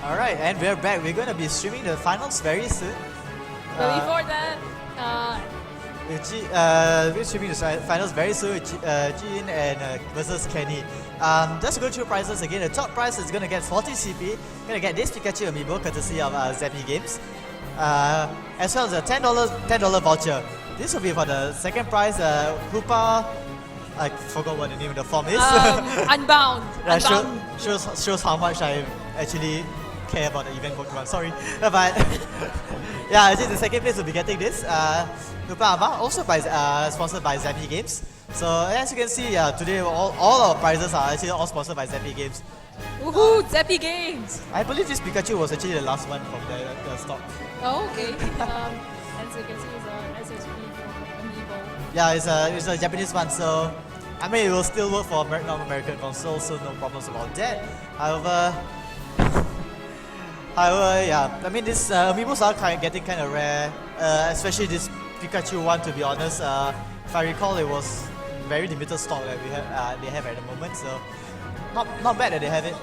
Alright, and we're back. We're going to be streaming the finals very soon. But before that, we're streaming the finals very soon with Jin and versus Kenny. Just to go through prizes again. The top prize is going to get 40 CP. Going to get this Pikachu amiibo courtesy of Zappy Games. As well as a $10 voucher. This will be for the second prize. Hoopa, I forgot what the name of the form is. Unbound. Unbound. Shows how much I actually care about the event Pokemon. Sorry, but yeah, actually the second place will be getting this. Hoopa Amba, also sponsored by Zappy Games. So as you can see, today all our prizes are actually all sponsored by Zappy Games. Woohoo! Zappy Games. I believe this Pikachu was actually the last one from the stock. Oh, okay. As you can see, it's a SSP for amiibo. Yeah, it's a Japanese one, so I mean it will still work for non-American consoles, so no problems about that. However, yeah, I mean these amiibos are getting kind of rare, especially this Pikachu one. To be honest, if I recall, it was very limited stock that they have at the moment, so not bad that they have it.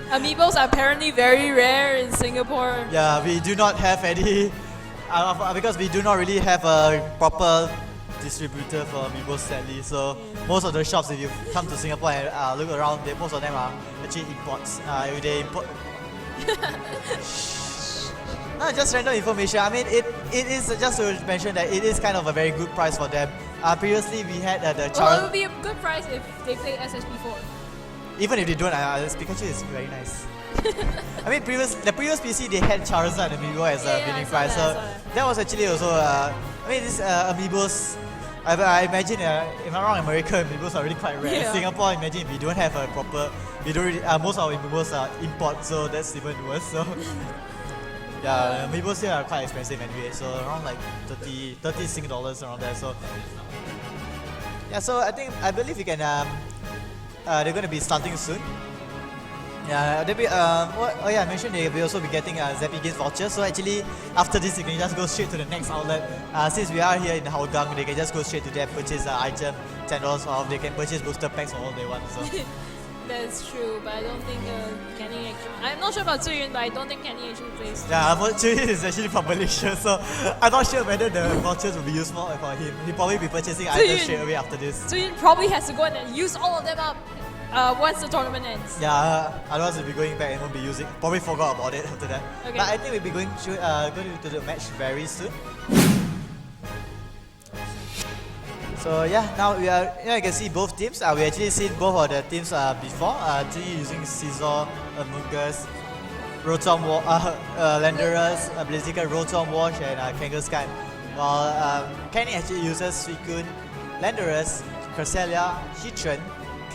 Amiibos are apparently very rare in Singapore. Yeah, we do not have any, because we do not really have a proper distributor for amiibos, sadly. So most of the shops, if you come to Singapore and look around, most of them are actually imports. They import. No, just random information. I mean, it is just to mention that it is kind of a very good price for them. Previously, we had the Charizard. Well, it would be a good price if they play SSP4. Even if they don't, Pikachu is very nice. I mean, the previous PC they had Charizard and Amiibo as a winning prize, so that was actually also. I mean, these Amiibos. I imagine, if I'm not wrong, America Amiibos are really quite rare. Yeah. In Singapore, imagine if we don't have a proper, we don't really, most of our Amiibos are import, so that's even worse. So yeah, Amiibos here are quite expensive anyway, so around like 30 Sing dollars around there. So yeah, so I believe we can. They're going to be starting soon. Yeah, I mentioned they will also be getting a Zappy Games voucher. So actually, after this, you can just go straight to the next outlet. Since we are here in Hougang, they can just go straight to there, purchase an item, $10 off. They can purchase booster packs for all they want. So That's true, but I don't think Kenny actually. I'm not sure about Zuyun, but I don't think Kenny actually plays. yeah, but Chuyin is actually from Malaysia, so I'm not sure whether the vouchers will be useful for him. He'll probably be purchasing items straight away after this. Zuyun probably has to go and use all of them up once the tournament ends. Yeah, otherwise we'll be going back and won't be using. Probably forgot about it after that. Okay. But I think we'll be going to the match very soon. So yeah, now we are. You can see both teams. We actually seen both of the teams before. G using Scizor, Amoonguss, Rotom, Landerers, Blaziken, Rotom Wash, and Kangaskhan. While Kenny actually uses Suicune, Landerers, Cresselia, Heatran,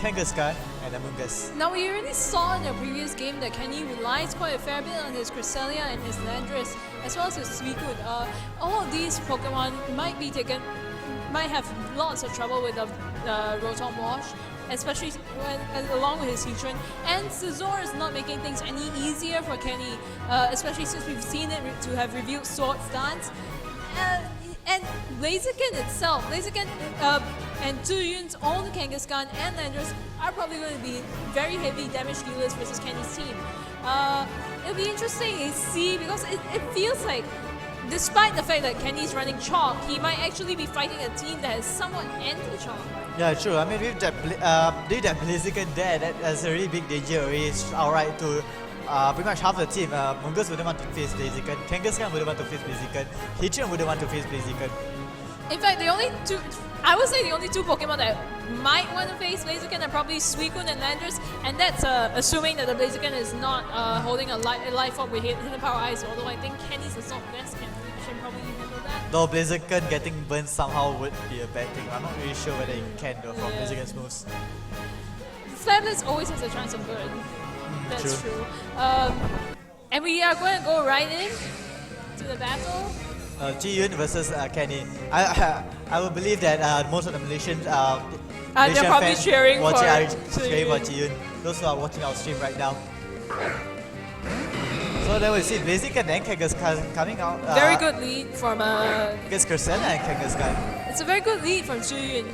Kangaskhan, and Amoonguss. Now we already saw in the previous game that Kenny relies quite a fair bit on his Cresselia and his Landorus, as well as his Suicune. All of these Pokemon might have lots of trouble with the Rotom Wash, especially along with his Heatran. And Scizor is not making things any easier for Kenny, especially since we've seen it to have revealed Swords Dance. And Blaziken itself, and Zuyun's own Kangaskhan and Landorus are probably going to be very heavy damage dealers versus Kenny's team. It'll be interesting to see, because it feels like, despite the fact that Kenny's running Chalk, he might actually be fighting a team that is somewhat anti-Chalk. Yeah, true. I mean, with that Blaziken there, that's a really big danger already. It's alright to pretty much half the team. Amoonguss wouldn't want to face Blaziken, Kangaskhan wouldn't want to face Blaziken, Heatran wouldn't want to face Blaziken. In fact, the only two Pokemon that might want to face Blaziken are probably Suicune and Landorus, and that's assuming that the Blaziken is not holding a life orb with Hidden Power Ice, although I think Kenny's Assault Vest can probably handle that. Though Blaziken getting burned somehow would be a bad thing. I'm not really sure whether he can though from Blaziken's moves. Flabless always has a chance of burn. That's true. true. And we are going to go right in to the battle. Ji-Yun versus Kenny. I would believe that most of the Malaysian they're probably fans cheering watching for cheering for Ji-Yun. Those who are watching our stream right now. So then we see Blaziken and Kangaskhan coming out. Very good lead from against Cresselia and Kangaskhan. It's a very good lead from Zuyun.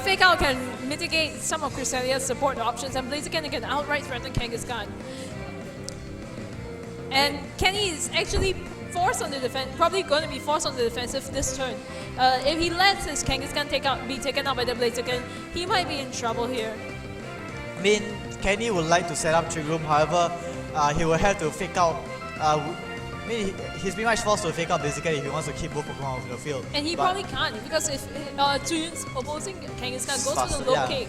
Fake Out can mitigate some of Cryselia's support options, and Blaziken can outright threaten Kangaskhan. And Kenny is actually forced on the defense, probably going to be forced on the defensive this turn. If he lets his Kangaskhan be taken out by the Blaziken, he might be in trouble here. I mean, Kenny would like to set up Trick Room, however, he will have to fake out. I mean, he's pretty much forced to fake out Blaziken if he wants to keep both Pokemon off the field. And he probably can't, because if Zuyun's opposing Kangaskhan goes Faster, to the low yeah. kick,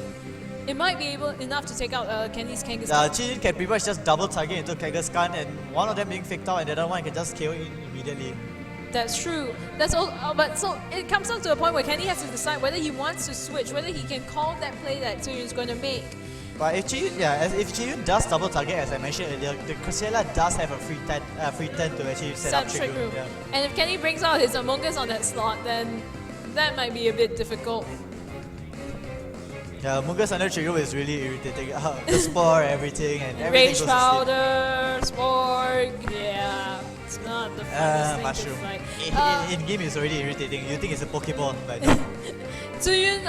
it might be enough to take out Kenny's Kangaskhan. Zuyun can pretty much just double target into Kangaskhan, and one of them being faked out and the other one can just KO in immediately. That's true. That's all. But so it comes down to a point where Kenny has to decide whether he wants to switch, whether he can call that play that Zuyun's going to make. But if Zuyun does double target, as I mentioned earlier, the Cresselia does have a free turn to actually set up Trick Room. Yeah. And if Kenny brings out his Among Us on that slot, then that might be a bit difficult. Yeah, Mungus under Trick Room is really irritating. The Spore, everything, and everything Rage goes to Powder, Spore, yeah. It's not the funnest thing Mushroom. to fight. In game it's already irritating. You think it's a Pokeball, but Zuyun,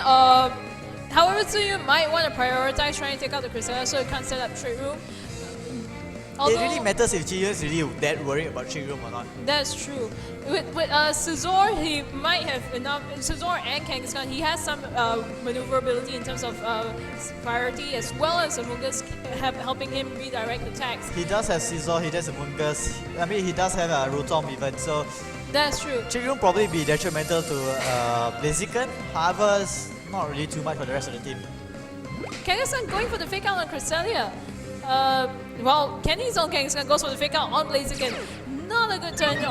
however, Zuyun might want to prioritize trying to take out the Cresselia so it can't set up Trick Room. it really matters if Zuyun is really that worried about Trick Room or not. That's true. With Scizor, he might have enough. Scizor and Kangaskhan, he has some maneuverability in terms of priority, as well as Amoonguss helping him redirect attacks. He does have Scizor, he does have Mungus. I mean, he does have a Rotom even, so That's true. Trick Room probably be detrimental to Blaziken. However, it's not really too much for the rest of the team. Kangaskhan going for the fake out on Cresselia. Well, Kenny's on Kangaskhan goes for the fake out on Blaziken. Not a good turn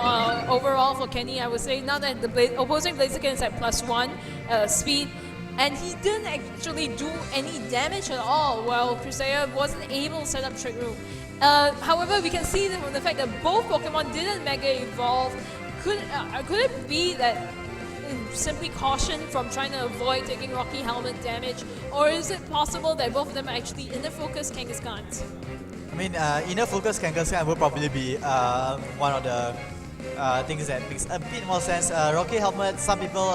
overall for Kenny, I would say. Now that the opposing Blaziken is at +1 speed, and he didn't actually do any damage at all, while Cresselia wasn't able to set up Trick Room. However, we can see from the fact that both Pokemon didn't Mega Evolve. Could it be that simply caution from trying to avoid taking Rocky Helmet damage, or is it possible that both of them are actually inner focus Kangaskhan's? I mean, inner focus Kangaskhan will probably be one of the things that makes a bit more sense. Rocky Helmet, some people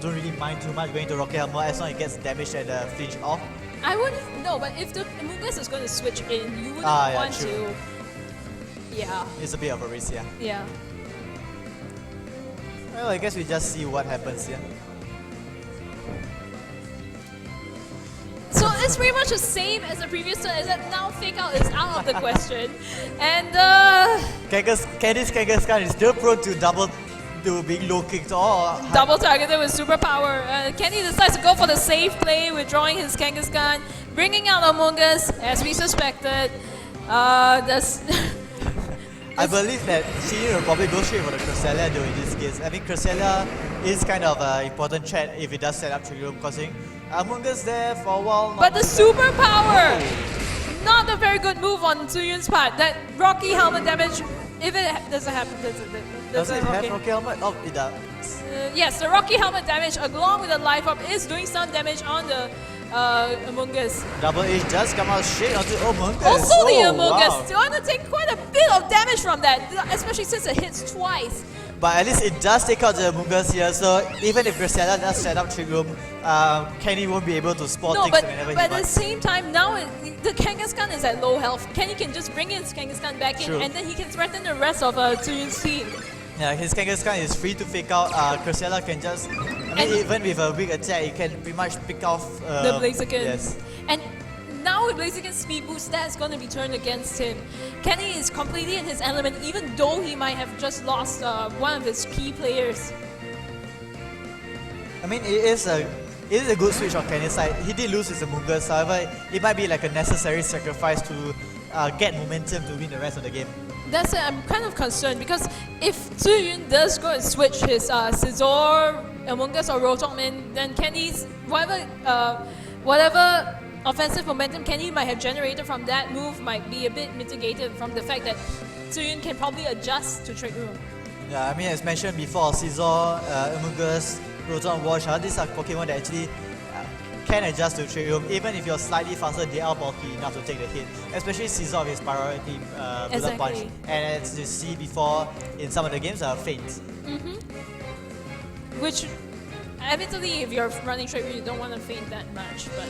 don't really mind too much going to Rocky Helmet as long as it gets damaged and flinch off. I wouldn't know, but if the Amoonguss is going to switch in, you wouldn't want true. to. Yeah. It's a bit of a risk, yeah. Yeah. Well, I guess we just see what happens here. So it's pretty much the same as the previous turn, except now fake out is out of the question. And Kenny's Kangaskhan is still prone to being low kicked or double targeted with superpower. Kenny decides to go for the safe play, withdrawing his Kangaskhan, bringing out Among Us, as we suspected. I believe that she will probably go straight for the Cresselia though in this case. I think Cresselia is kind of an important threat if it does set up Trick Room, causing Among Us there for a while. But the superpower! Not a very good move on Zuyun's part. That Rocky Helmet damage, if it doesn't happen, does it have Rocky Helmet? Oh, it does. Yes, the Rocky Helmet damage along with the Life Up is doing some damage on the Among Us. Double H does come out straight onto Among Us. Also the Among Us. Wow. You're going to take quite a bit of damage from that, especially since it hits twice. But at least it does take out the Among Us here, so even if Cresselia does set up Trick Room, Kenny won't be able to spot things whenever he but at the wants. same time, now the Kangaskhan is at low health. Kenny can just bring his Kangaskhan back in, True. and then he can threaten the rest of Zuyun's team. Yeah, his Kangaskhan is free to fake out. Cresselia can just, even with a weak attack, he can pretty much pick off The Blaziken. Yes. And now with Blaziken's speed boost, that's going to be turned against him. Kenny is completely in his element, even though he might have just lost one of his key players. I mean, it is a good switch on Kenny's side. He did lose his Among Us, however, it might be like a necessary sacrifice to get momentum to win the rest of the game. That's it. I'm kind of concerned because if Zuyun does go and switch his Scizor, Among Us, or Rotom in, then Kenny's whatever offensive momentum Kenny might have generated from that move might be a bit mitigated from the fact that Zuyun can probably adjust to Trick Room. Yeah, I mean, as mentioned before, Scizor, Among Us, Rotom, Wash, these are Pokemon that actually can adjust to Trick Room. Even if you're slightly faster, they are bulky enough to take the hit. Especially Scizor with his priority bullet punch. And as you see before in some of the games, Feint. Which Admittedly, if you're running straight, you don't want to feint that much, but.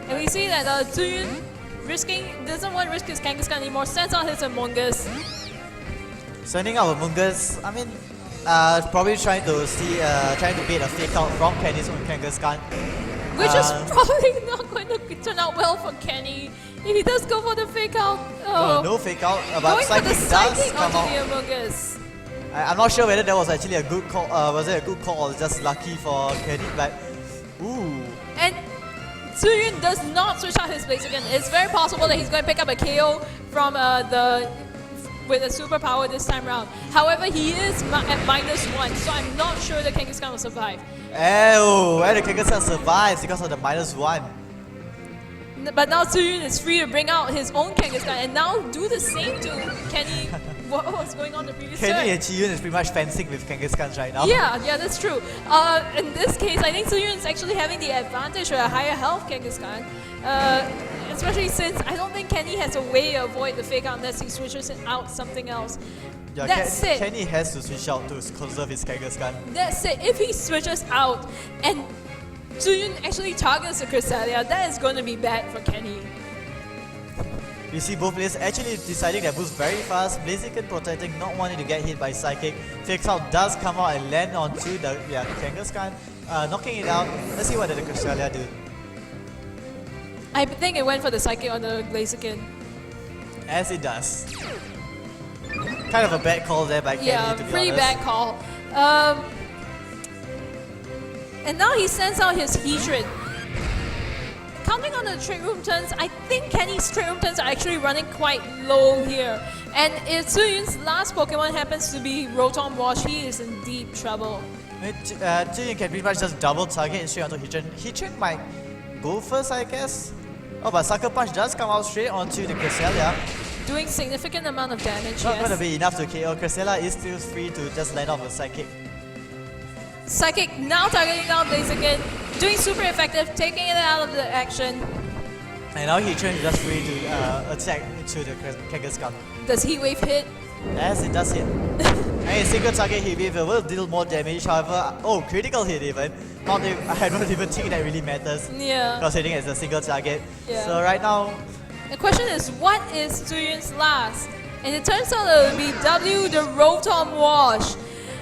And we see that Zuyun doesn't want to risk his Kangaskhan anymore, sends out his Amogus. Sending out Amogus, I mean, probably trying to bait a fake out from Kenny's own Kangaskhan. Which is probably not going to turn out well for Kenny. If he does go for the fake out. Oh. No fake out, but Psychic does come out. The Amogus. I'm not sure whether that was actually a good call. Was it a good call or just lucky for Kenny? But ooh. And Zuyun does not switch out his Blaziken. It's very possible that he's going to pick up a KO from with a superpower this time round. However, he is at -1, so I'm not sure the Kangaskhan will survive. Oh, and the Kangaskhan survives because of the -1. But now Zuyun is free to bring out his own Kangaskhan and now do the same to Kenny. What was going on the previous turn? Kenny and Zuyun is pretty much fencing with Kangaskhan right now. Yeah, that's true. In this case, I think Zuyun is actually having the advantage of a higher health Kangaskhan. Especially since I don't think Kenny has a way to avoid the fake out unless he switches it out something else. Yeah, That's it. Kenny has to switch out to conserve his Kangaskhan. That's it. If he switches out and Zuyun actually targets the Cresselia, that is going to be bad for Kenny. You see both players actually deciding their boost very fast. Blaziken protecting, not wanting to get hit by Psychic. Fake out does come out and land onto the Kangaskhan, knocking it out. Let's see what did the Cresselia do. I think it went for the Psychic on the Blaziken. As it does. Kind of a bad call there by Kenny, to be honest. Pretty bad call. And now he sends out his Heatran. Counting on the Trick Room turns, I think Kenny's Trick Room turns are actually running quite low here. And if Zuyun's last Pokemon happens to be Rotom Wash, he is in deep trouble. Zuyun can pretty much just double target straight onto Heatran. Heatran might go first, I guess. Oh, but Sucker Punch does come out straight onto the Cresselia. Doing significant amount of damage, Not going to be enough to KO. Cresselia is still free to just land off a Psychic. Psychic now targeting down Blaziken, doing super effective, taking it out of the action. And now Heatran is just free to attack into the Kangaskhan. Does Heat Wave hit? Yes, it does hit. And a single target Heat Wave will deal more damage, however, critical hit even. I don't even think that really matters. Yeah. Because hitting as a single target. Yeah. So right now, the question is, what is Zuyun's last? And it turns out it will be W, the Rotom Wash.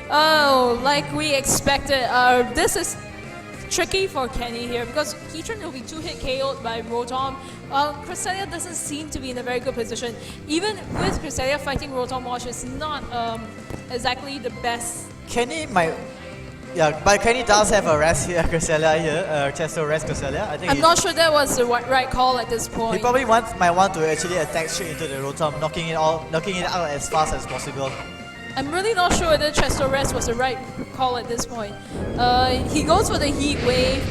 Oh, like we expected. This is tricky for Kenny here because Heatran will be 2-hit KO'd by Rotom. Cresselia doesn't seem to be in a very good position. Even with Cresselia fighting Rotom Wash is not exactly the best. Kenny might... Yeah, but Kenny does have a rest here, Cresselia here, Chesto rest Cresselia. I think I'm not sure that was the right call at this point. He probably might want to actually attack straight into the Rotom, knocking it out as fast as possible. I'm really not sure whether Chesto Rest was the right call at this point. He goes for the Heat Wave,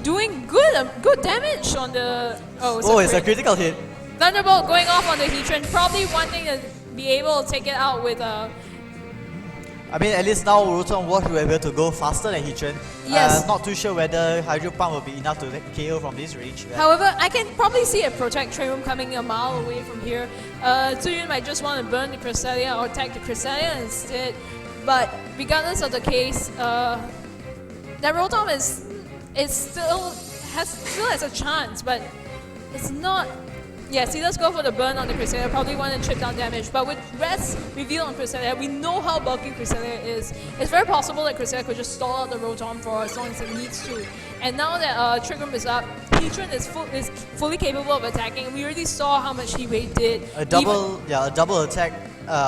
doing good damage on the... It's a critical hit. Thunderbolt going off on the Heatran, probably wanting to be able to take it out with I mean, at least now Rotom Wash will be able to go faster than Heatran. Yes. Not too sure whether Hydro Pump will be enough to KO from this range. However, I can probably see a Protect Train Room coming a mile away from here. Zuyun might just want to burn the Cresselia or attack the Cresselia instead. But regardless of the case, that Rotom still has a chance, but it's not. Yes, he does go for the burn on the Cresselia, probably want to chip down damage, but with Rest revealed on Cresselia, we know how bulky Cresselia is. It's very possible that Cresselia could just stall out the Rotom for as long as it needs to. And now that Trick Room is up, Heatran is fully capable of attacking. We already saw how much Heat Wave did. A double attack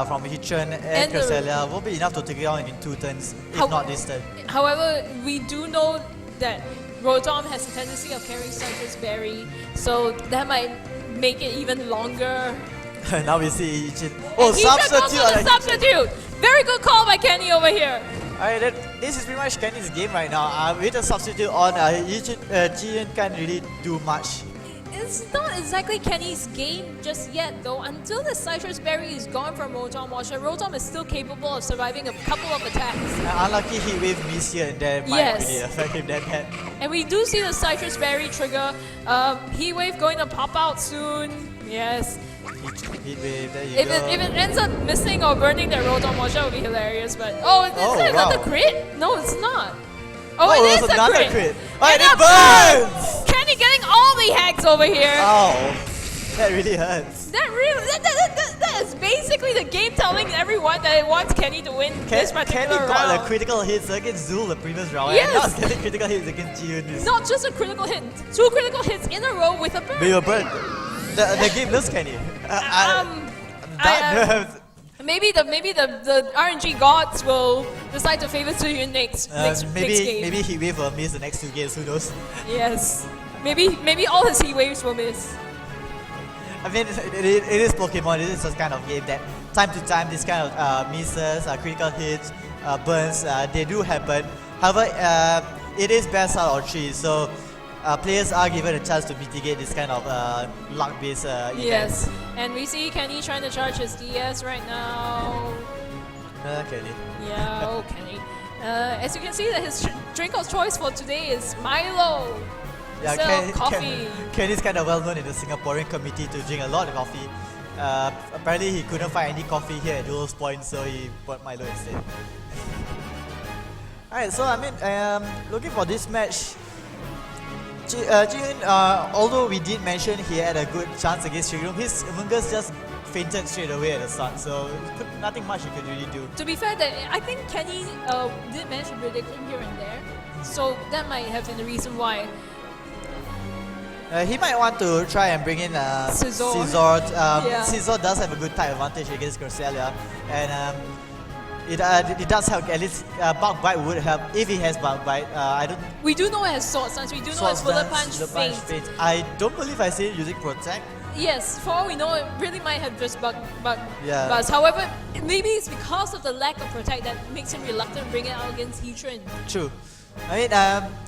from Heatran and Cresselia will be enough to take it out in 2 turns, if not this turn. However, we do know that Rotom has a tendency of carrying Citrus Berry, so that might make it even longer. Now we see Heatran. Substitute! Very good call by Kenny over here. Alright, this is pretty much Kenny's game right now. With a substitute on, Jian can't really do much. It's not exactly Kenny's game just yet though. Until the Citrus Berry is gone from Rotom Wash, Rotom is still capable of surviving a couple of attacks. Unlucky Heat Wave miss here and there might really affect him that bad. And we do see the Citrus Berry trigger. Heat Wave going to pop out soon. Yes. Heat wave, there you If go. it ends up missing or burning that Rotom Watch, that would be hilarious. But oh, is Oh, that another wow. crit? No, it's not. Oh, it it is was a another crit. crit. Oh, And and it a burn! burns! Kenny getting all the hacks over here. Ow, that really hurts. That is basically the game telling everyone that it wants Kenny to win this Kenny particular got round. the critical hits against Zul the previous round, Yes. and now it's getting critical hits against Jiun. Not just a critical hit, 2 critical hits in a row with a burn. We were burned. The game loves Kenny. Um, That Maybe the RNG gods will decide to favor Zuyun next game. maybe he wave will miss the next 2 games. Who knows? Yes. Maybe all his heat waves will miss. I mean, it is Pokemon. It is this kind of game that time to time this kind of misses, critical hits, burns, they do happen. However, it is best out of 3, so players are given a chance to mitigate this kind of luck-based events. Yes. And we see Kenny trying to charge his DS right now. Kenny. Yeah, oh Kenny. As you can see, that his drink of choice for today is Milo. So, coffee. Kenny's kind of well known in the Singaporean community to drink a lot of coffee. Apparently, he couldn't find any coffee here at Duellers Point, so he bought Milo instead. Alright, so I mean, looking for this match, Jiun, although we did mention he had a good chance against Shigrum, his Mungus just fainted straight away at the start, so nothing much he could really do. To be fair, I think Kenny did mention prediction here and there, so that might have been the reason why. He might want to try and bring in Scizor. Scizor. Yeah. Scizor does have a good type advantage against Cresselia, and it does help. At least Bug Bite would help if he has Bug Bite. I don't. We do know it has Sword Stance, we do know it has Bullet Punch, Feint. I don't believe I see it using Protect. Yes, for all we know, it really might have just buzz. However, maybe it's because of the lack of Protect that makes him reluctant to bring it out against Heatran. True. I mean,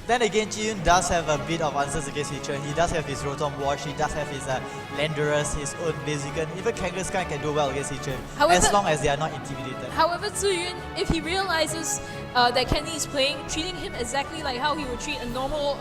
then again, Jiun does have a bit of answers against Heatran. He does have his Rotom Wash, he does have his Landorus, his own Blaziken. Even Kangaskhan can do well against Heatran, as long as they are not intimidated. However, Zuyun, if he realizes that Kenny is playing, treating him exactly like how he would treat a normal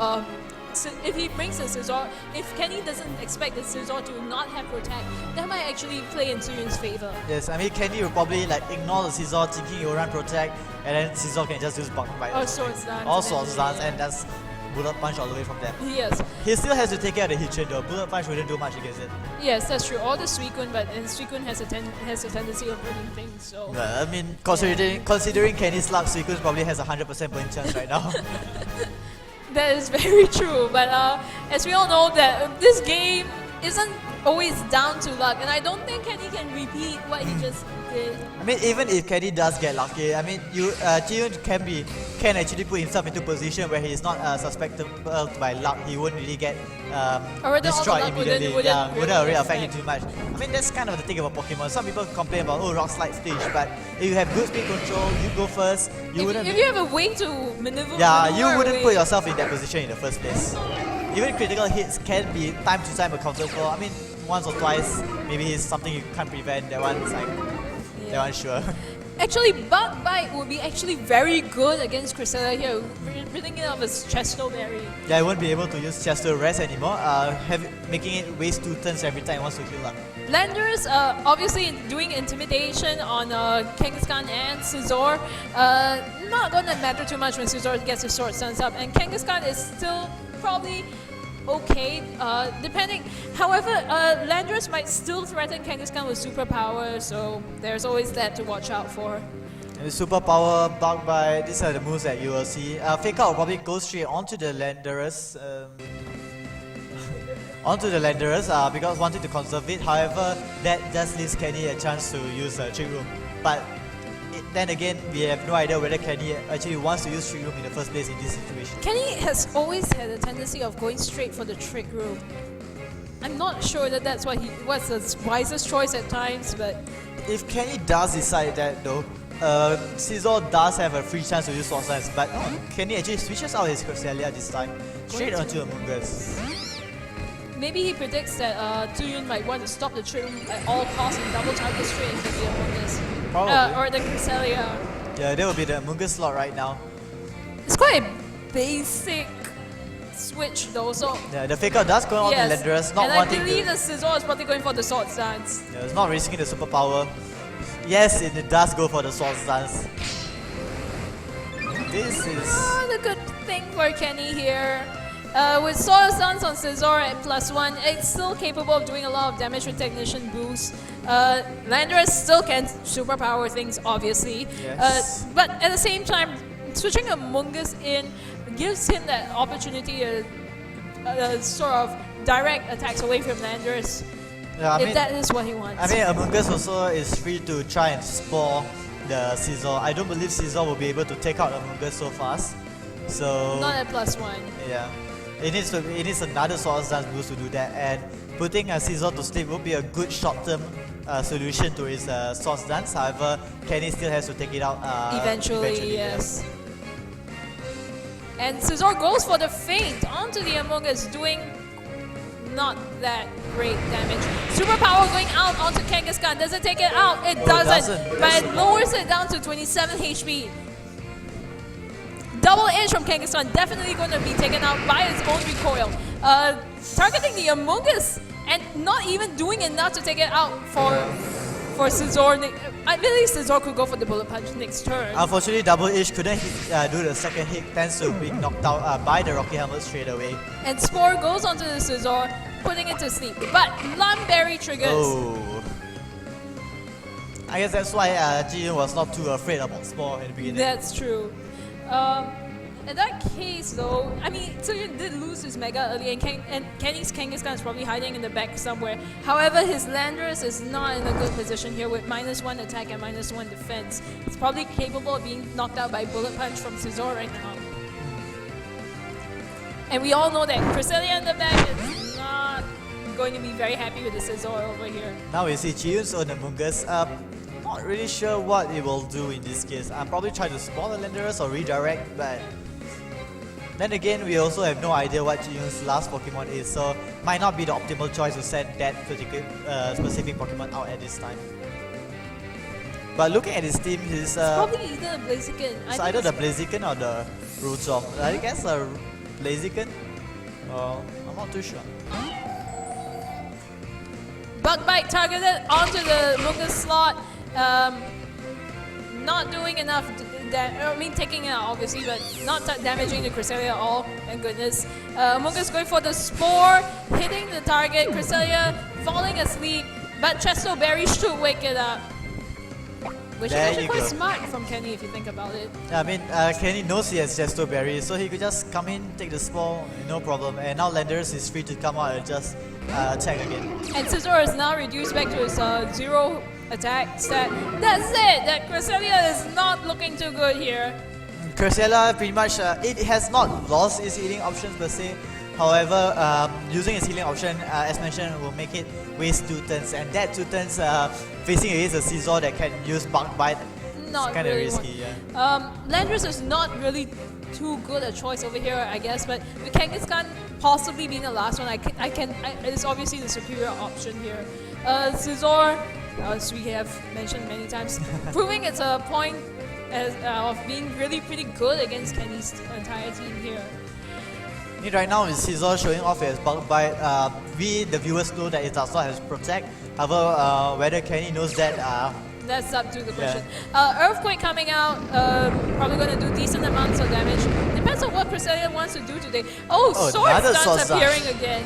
if he brings a Scizor, if Kenny doesn't expect the Scizor to not have Protect, that might actually play in Zuyun's favor. Yes, I mean Kenny will probably like ignore the Scizor, thinking he will run Protect, and then Scizor can just use Bug Bite. Or Sword Stance. Or Sword Stance, and that's Bullet Punch all the way from there. Yes. He still has to take care of the Heatran though. Bullet Punch wouldn't do much against it. Yes, that's true. Or the Suicune, but Suicune has a tendency of running things, so... I mean, considering Kenny's luck, Suicune probably has a 100% burn chance right now. That is very true, but as we all know, that this game isn't always down to luck, and I don't think Kenny can repeat what he just did. I mean, even if Kenny does get lucky, I mean, Jiun can actually put himself into a position where he is not susceptible by luck. He won't really get destroyed immediately. Wouldn't really affect him too much. I mean, that's kind of the thing about Pokemon. Some people complain about Rock Slide stage, but if you have good speed control, you go first. If you have a way to maneuver, you wouldn't put yourself in that position in the first place. Even critical hits can be time to time accounted for. I mean, once or twice, maybe it's something you can't prevent. That one's like, that one's sure. Actually, Bug Bite would be actually very good against Cresselia here, ridding it of his Chesto Berry. Yeah, I won't be able to use Chesto Rest anymore, making it waste 2 turns every time it wants to heal up. Landers obviously doing intimidation on Kangaskhan and Scizor. Not gonna matter too much when Scizor gets his Sword Stance up, and Kangaskhan is still probably okay, depending. However, Landorus might still threaten Kangaskhan with superpower, so there's always that to watch out for. And the superpower, Bug Bite, these are the moves that you will see. Fake Out will probably go straight onto the Landorus. Because wanting to conserve it. However, that just leaves Kenny a chance to use Trick Room. But then again, we have no idea whether Kenny actually wants to use Trick Room in the first place in this situation. Kenny has always had a tendency of going straight for the Trick Room. I'm not sure that that's what's the wisest choice at times, but... If Kenny does decide that though, Scizor does have a free chance to use Sword Stance, but no, Kenny actually switches out his Cresselia this time, straight onto a Mungus. Maybe he predicts that Zuyun might want to stop the Trick Room at all costs and double target straight into the Mungus. Probably. Or the Cresselia. Yeah, that would be the Mungus slot right now. It's quite a basic switch though, so Yeah, the fake out does go on yes. the Landers, not and I wanting believe to. the Scizor is probably going for the Sword Dance. Yeah, it's not risking the superpower. Yes, it does go for the Sword Dance. This is. Not a good thing for Kenny here. With Sword Dance on Scizor at +1, it's still capable of doing a lot of damage with Technician boost. Landers still can superpower things, obviously. Yes. But at the same time, switching Among Us in gives him that opportunity to sort of direct attacks away from Landers. Yeah, if that is what he wants. I mean, Among Us also is free to try and spore the Scizor. I don't believe Scizor will be able to take out Among Us so fast. So Not at +1. yeah, it needs another Sword Dance boost to do that, and putting a Scizor to sleep would be a good short-term solution to his Sword Dance. However, Kenny still has to take it out Eventually, yes. And Scizor goes for the feint onto the Among Us, doing not that great damage. Superpower going out onto Kangaskhan. Does it take it out? It doesn't. But it lowers it down to 27 HP. Double edge from Kangaskhan, definitely going to be taken out by its own recoil. Targeting the Among Us and not even doing enough to take it out for Scizor. I believe Scizor could go for the Bullet Punch next turn. Unfortunately, Double Edge couldn't do the second hit, tends to be knocked out by the Rocky Helmet straight away. And Spore goes onto the Scizor, putting it to sleep. But Lumberry triggers. Oh. I guess that's why Ji-Yun was not too afraid about Spore in the beginning. That's true. In that case, though, I mean, Tsuyu did lose his Mega early, and Kenny's Kangaskhan is probably hiding in the back somewhere. However, his Landorus is not in a good position here with -1 attack and -1 defense. It's probably capable of being knocked out by Bullet Punch from Scizor right now. And we all know that Cresselia in the back is not going to be very happy with the Scizor over here. Now we see Ji-Yun's own Among Us. Not really sure what it will do in this case. I'll probably try to spawn the Landorus or redirect, but then again, we also have no idea what Ji-Yun's last Pokemon is, so might not be the optimal choice to send that particular specific Pokemon out at this time. But looking at his team, he's Probably either Blaziken. it's either the Blaziken or the Rotom. I guess a Blaziken. I'm not too sure. Bug Bite targeted onto the Mungus slot. Not doing enough taking it out obviously, but not damaging the Cresselia at all, thank goodness. Mungus going for the Spore, hitting the target, Cresselia falling asleep, but Chesto Berry should wake it up. Which is actually quite smart from Kenny if you think about it. I mean, Kenny knows he has Chesto Berry, so he could just come in, take the Spore, no problem. And now Landorus is free to come out and just attack again. And Scizor is now reduced back to his 0 attack stat. That's it! That Cresselia is not looking too good here. Cresselia pretty much, it has not lost its healing options per se. However, using its healing option, as mentioned, will make it waste 2 turns. And that 2 turns facing against a Scizor that can use Bug Bite, Not it's kind of really risky. Yeah. Landorus is not really too good a choice over here, I guess, but with Kangaskhan possibly being the last one, it's obviously the superior option here. Scizor, as we have mentioned many times, proving its a point of being really pretty good against Kenny's entire team here. Right now is Scizor showing off as Bug Bite. We, the viewers, know that it does not have Protect. However, whether Kenny knows that, that's up to the question. Earthquake coming out, probably going to do decent amounts of damage. Depends on what Cresselia wants to do today. Sword Dance appearing again.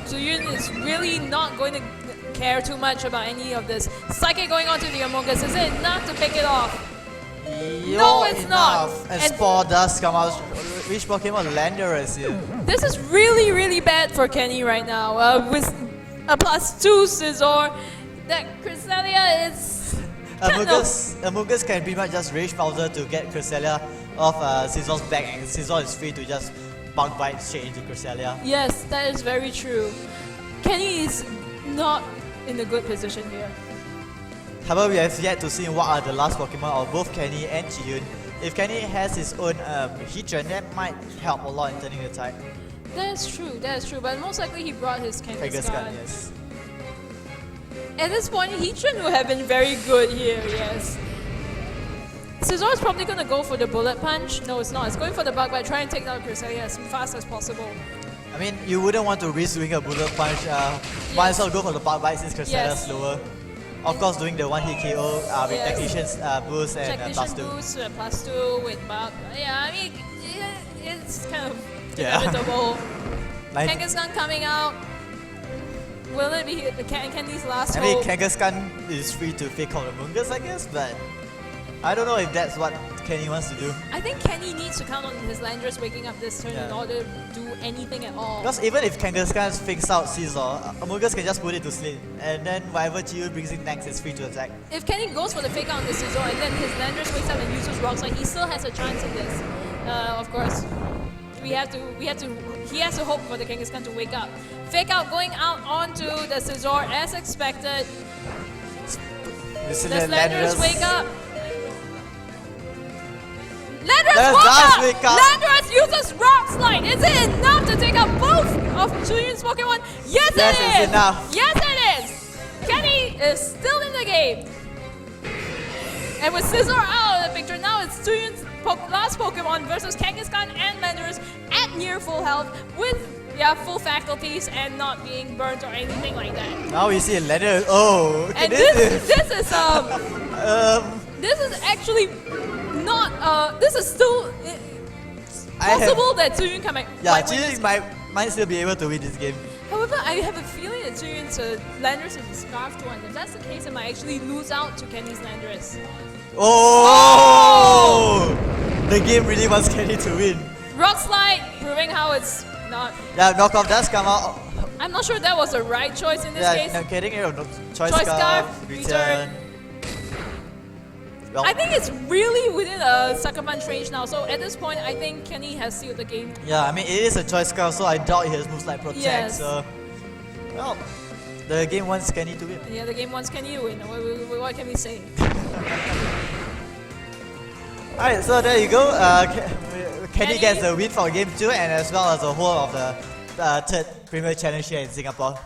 Zuyun is really not going to care too much about any of this. Psychic going on to the Among Us. Is it enough to pick it off? No, it's not. And Spore does come out. Which Pokemon? Landorus here. This is really, really bad for Kenny right now. With a +2 Scizor, that Cresselia is... Among Us can pretty much just Rage Powder to get Cresselia off Scizor's back, and Scizor is free to just Bug Bite straight into Cresselia. Yes, that is very true. Kenny is not in a good position here. However, we have yet to see what are the last Pokemon of both Kenny and Ji-Yun. If Kenny has his own Heatran, that might help a lot in turning the tide. That is true, but most likely he brought his Kangaskhan. Yes. At this point, Heatran would have been very good here, yes. Scizor is probably going to go for the Bullet Punch. No, it's not. It's going for the Bug Bite. Try and take down Cresselia as fast as possible. I mean, you wouldn't want to risk doing a Bullet Punch. Might as well go for the Bug Bite since Cresselia is slower. Of course, doing the one hit KO with Technician's boost and plus 2. Boost, plus 2 with Bug. Yeah, I mean, it's kind of inevitable. Kangaskhan coming out. Will it be Kenny's last hope? I mean, Kangaskhan is free to fake out the Mungus, I guess, but I don't know if that's what Kenny wants to do. I think Kenny needs to count on his Landorus waking up this turn in order to do anything at all. Because even if Kangaskhan fakes out Scizor, Amogus can just put it to sleep, and then whatever Chiyu brings in next is free to attack. If Kenny goes for the fake out on the Scizor and then his Landorus wakes up and uses Rock Slide, he still has a chance in this. Of course, he has to hope for the Kangaskhan to wake up. Fake out going out onto the Scizor as expected. Does Landorus wake up? Landorus wake up! Landorus uses Rock Slide! Is it enough to take out both of Chuyun's Pokemon? Yes, it is! It's enough. Yes, it is! Kenny is still in the game. And with Scizor out of the picture, now it's Chuyun's last Pokemon versus Kangaskhan and Landorus at near full health with full faculties and not being burnt or anything like that. Now we see a Landorus. Oh, okay, and this is actually not. This is still possible that Chuyun can make. Yeah, Chuyun might still be able to win this game. However, I have a feeling that Chuyun's Landorus is a scarfed one. If that's the case, it might actually lose out to Kenny's Landorus. Oh! The game really wants Kenny to win. Rock Slide, proving how it's not. Yeah, knockoff does come out. I'm not sure that was the right choice in this case. No kidding, choice scarf, scarf, return. Well, I think it's really within a Sucker Punch range now. So at this point, I think Kenny has sealed the game. Yeah, I mean it is a choice scarf, so I doubt he has moves like Protect. Yes. So, well, the game wants Kenny to win. Yeah, the game wants Kenny to win. What can we say? Alright, so there you go. Kenny gets the win for Game 2 and as well as the whole of the third Premier Challenge here in Singapore.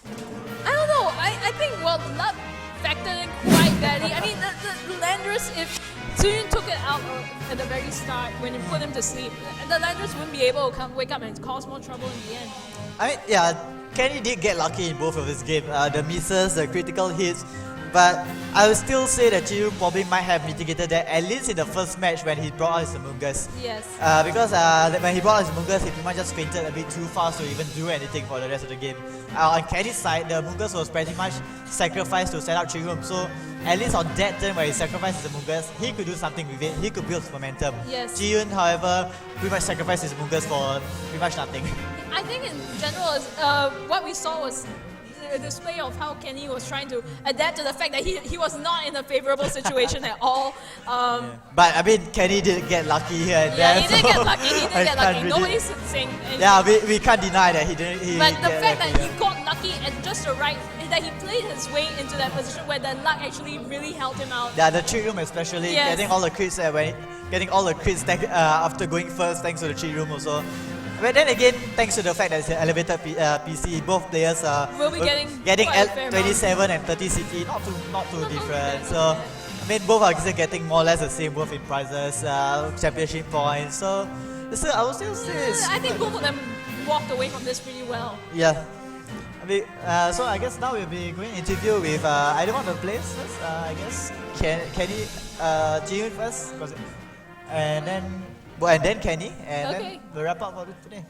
I don't know. I think, well, luck factored in quite badly. I mean, the Landorus, if Chuyun took it out at the very start when you put him to sleep, the Landorus wouldn't be able to wake up and cause more trouble in the end. I mean, yeah, Kenny did get lucky in both of his games. The misses, the critical hits. But I would still say that Chiyu probably might have mitigated that, at least in the first match when he brought out his Amogus. Yes. Because when he brought out his Amogus, he pretty much just fainted a bit too fast to even do anything for the rest of the game. On Kenny's side, the Amogus was pretty much sacrificed to set up Chiyu. So at least on that turn where he sacrificed his Amogus, he could do something with it. He could build momentum. Yes. Chiyun, however, pretty much sacrificed his Amogus for pretty much nothing. I think in general, what we saw was a display of how Kenny was trying to adapt to the fact that he was not in a favorable situation at all. But I mean, Kenny did get lucky here and there. Yeah, he did get lucky. He did get lucky. Really, Nobody's saying anything. Yeah, we can't deny that he didn't. But the fact that he got lucky at just the right, that he played his way into that position where the luck actually really helped him out. Yeah, the cheat room especially, getting all the crits after going first thanks to the cheat room also. But then again, thanks to the fact that it's an elevated PC, both players will be getting 27 and 30 CP, not too different. So I mean, both are getting more or less the same, both in prizes, championship points. So I would still say I think both of them walked away from this pretty well. Yeah. I mean, so I guess now we'll be going to interview with either one of the players first. I guess Kenny, Jiyun first, and then Kenny, and then we'll wrap up for today.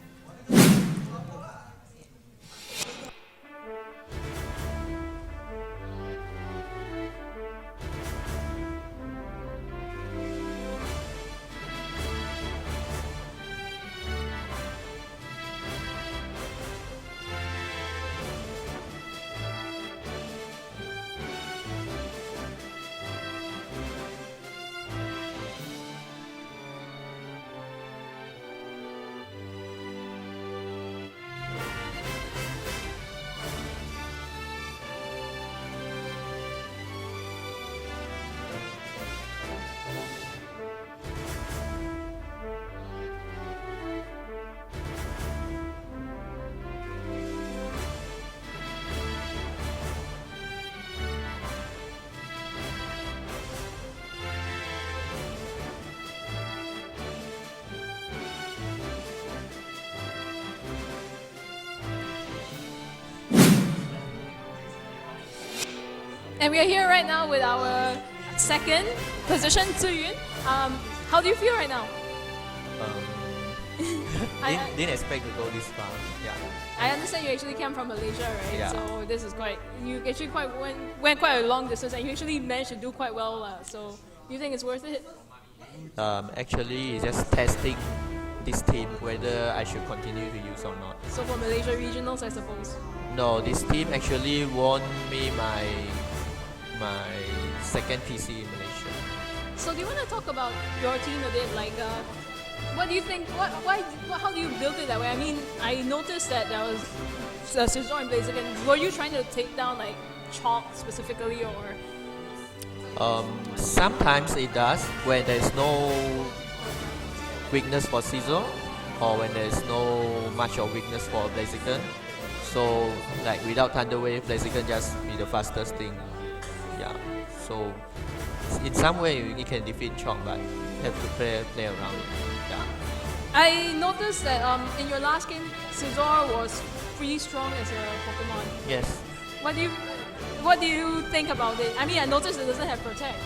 And we are here right now with our second position, Ziyun. How do you feel right now? Didn't expect to go this far. Yeah. I understand you actually came from Malaysia, right? Yeah. So this is you actually went quite a long distance, and you actually managed to do quite well. So you think it's worth it? Actually, just testing this team whether I should continue to use or not. So for Malaysia regionals, I suppose. No, this team actually won me my second PC in Malaysia. So do you want to talk about your team a bit? Like, what do you think? How do you build it that way? I mean, I noticed that there was Scissor and Blaziken. Were you trying to take down like Chalk specifically, or? Sometimes it does when there's no weakness for Scissor, or when there's no much of weakness for Blaziken. So like without Thunder Wave, Blaziken just be the fastest thing. Yeah. So in some way you can defeat Chalk, but you have to play around it. Yeah. I noticed that in your last game, Scizor was pretty strong as a Pokemon. Yes. What do you think about it? I mean, I noticed it doesn't have Protect.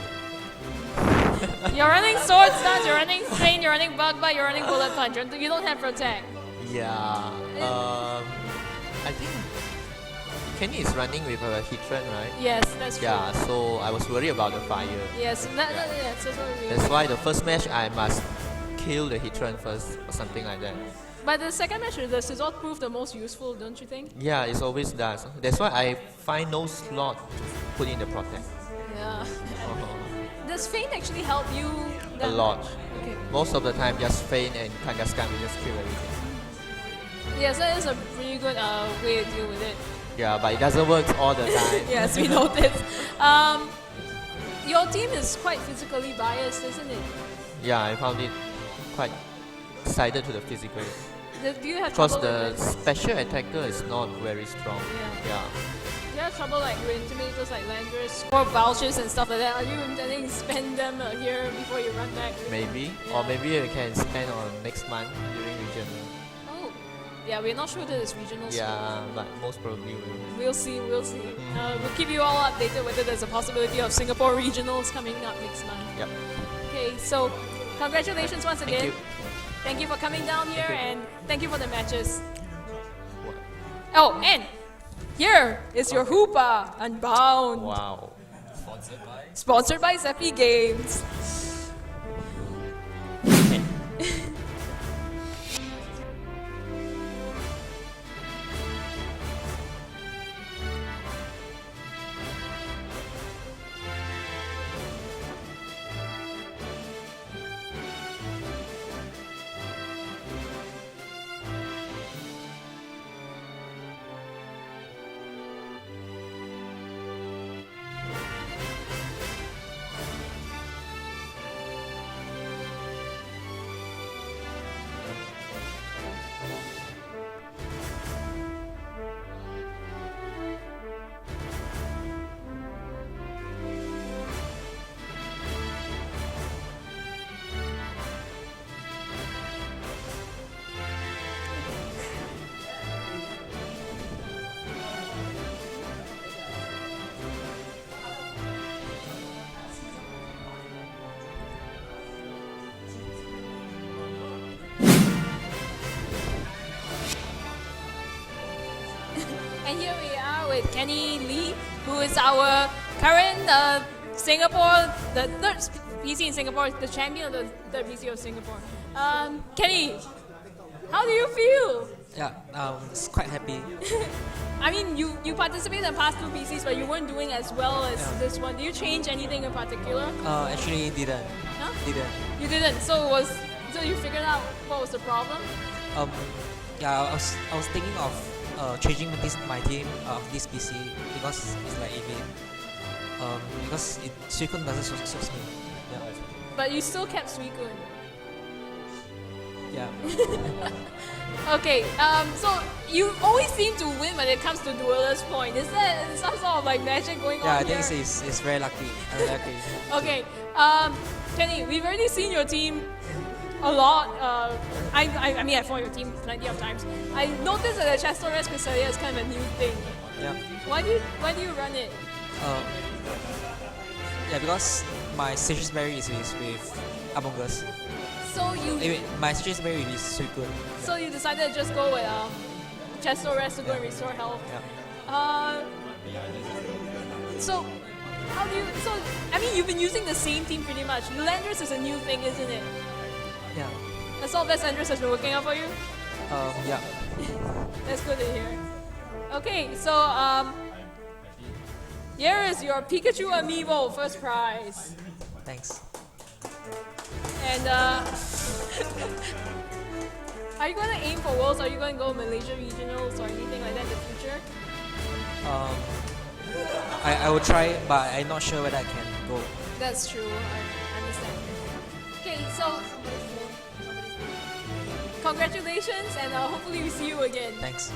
You're running Sword Stance, you're running Strain, you're running Bug Bite, you're running Bullet Punch. You don't have Protect. Yeah. I think Kenny is running with a Hitran, right? Yes, that's true. Yeah, so I was worried about the fire. Yes, that's also really. That's why the first match I must kill the Hitran first or something like that. But the second match, the Scizor proved the most useful, don't you think? Yeah, it always does. That's why I find no slot to put in the Protect. Yeah. Does Feint actually help you? A lot. Okay. Most of the time, just Feint and Kangaskhan will just kill everything. Yes, that is a pretty good way to deal with it. Yeah, but it doesn't work all the time. Yes, we noticed. Your team is quite physically biased, isn't it? Yeah, I found it quite sided to the physical. Do you have Because trouble the with special attacker is not very strong. Yeah. Do you have trouble like with intimidators like Landorus or Vouchers and stuff like that? Are you intending to spend them here before you run back? Maybe. Yeah. Or maybe we can spend on next month during regional. Oh, yeah, we're not sure that it's regional. Yeah, but most probably we will. We'll see. We'll keep you all updated whether there's a possibility of Singapore regionals coming up next month. Yep. Okay, so congratulations once again. Thank you. Thank you for coming down here, Thank you. and thank you for the matches. What? Oh, and here is your Hoopa Unbound. Wow. Sponsored by Sceptile Games. And here we are with Kenny Lee, who is our current Singapore, the third PC in Singapore, the champion of the third PC of Singapore. Kenny, how do you feel? Yeah, it's quite happy. I mean, you participated in the past two PCs, but you weren't doing as well as Yeah. this one. Did you change anything in particular? Actually didn't. Huh? Didn't. You didn't. So you figured out what was the problem? Yeah, I was thinking of changing my team of this PC because it's like EV. Because Suicune doesn't suit me. Yeah. But you still kept Suicune. Yeah. Okay, so you always seem to win when it comes to Duellers point. Is that some sort of like magic going Yeah, on I think here? it's very lucky. Unlucky. Okay, Kenny, we've already seen your team a lot. I mean, I follow your team plenty of times. I noticed that the Chester Cresselia is kind of a new thing. Yeah. Why do you run it? Yeah, because my Citrus Berry is with Among Us. So you My Citrus Berry is Suicune. so you decided to just go with Chesto Rest to go and restore health. Yeah. So how do you? So I mean, you've been using the same team pretty much. Landers is a new thing, isn't it? Yeah. Assault Vest Landers has been working out for you. Yeah. That's good to hear. Okay, so here is your Pikachu amiibo, first prize. Thanks. And are you going to aim for Worlds? Are you going to go Malaysia Regionals or anything like that in the future? I will try, but I'm not sure whether I can go. That's true. I understand. Okay, so congratulations, and hopefully we see you again. Thanks.